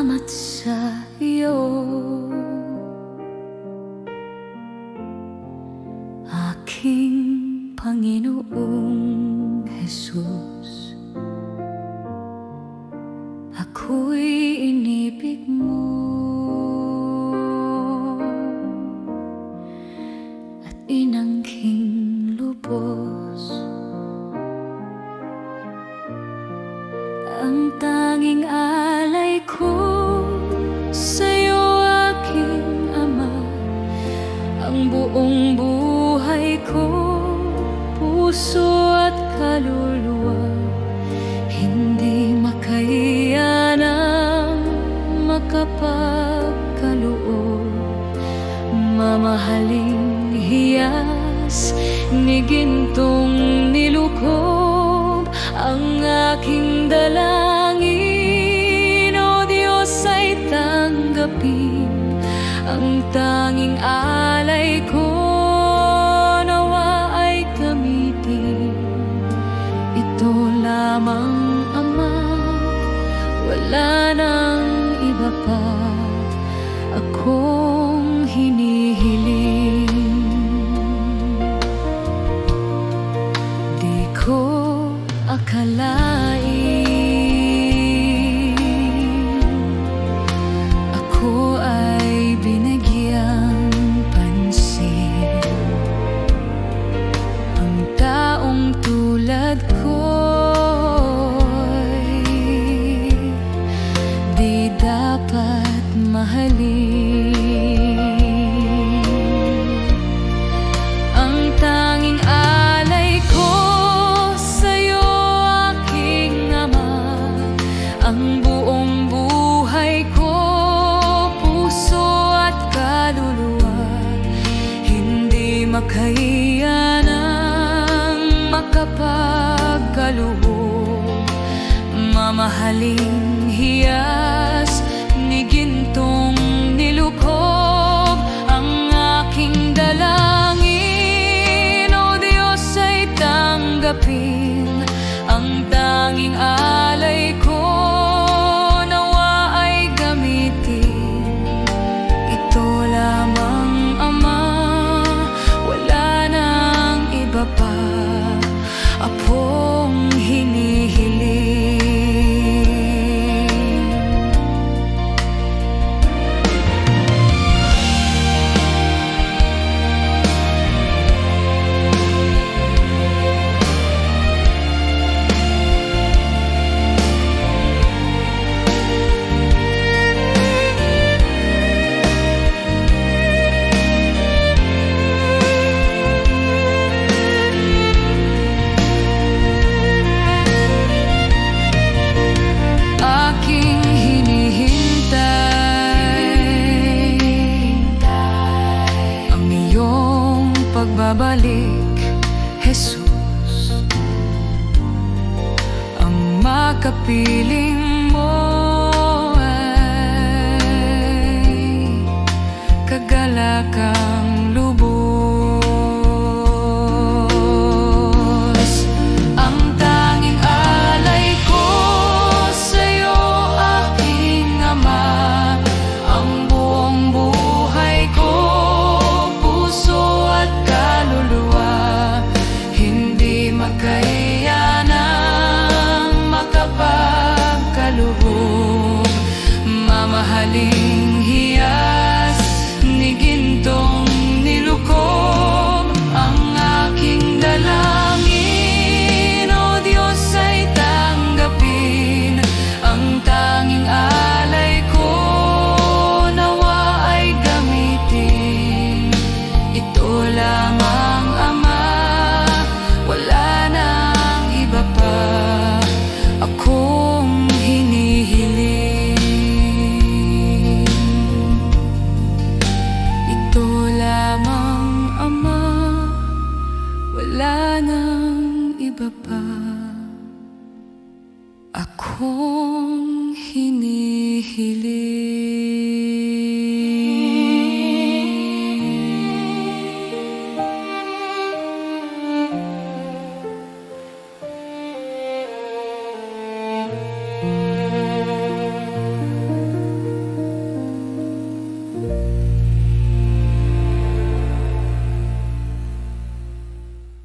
Salamat sa iyo, aking Panginoong Jesus. Ako'y inibig mo at inangking lubos. Ang tanging alay ko sa'yo, aking Ama, ang buong buhay ko, puso at kaluluwa, hindi makahiya ng makapagkaloob. Mamahaling hiyas ni gintong nilukob, ang aking dalangin, O Diyos, ay tanggapin. Ang tanging alay ko nawa ay gamitin. Ito lamang, Ama, wala nang iba pa akong hinihiling. Di ko akalain ako ay binagyang pansin. Ang taong tulad ko'y di dapat mahalin. Ang tanging alay ko sa'yo, aking Ama, ang buong buhay ko, puso at kaluluwa, hindi makahiya ng makapagkaloob. Mamahaling hiyas ni gintong nilukob, ang aking dalangin, O Diyos, ay tanggapin. Ang tanging alay ko nawa ay gamitin. Ito lamang, Ama, wala nang iba pa akong hinihiling. Aking hinihintay ang iyong pagbabalik, Jesus. Ang makapiling mo ay kagalakang lubos. Ang tanging alay ko sa'yo, aking Ama, ang buong buhay ko, puso at kaluluwa, hindi makahiya ng makapagkaloob. Mamahaling hiyas ni gintong nilukob, ang aking dalangin, O Diyos, ay tanggapin. Ang tanging alay ko nawa ay gamitin. Ito lamang, Ama, wala nang iba pa akong hinihiling. Ito lamang, Ama, wala nang iba pa akong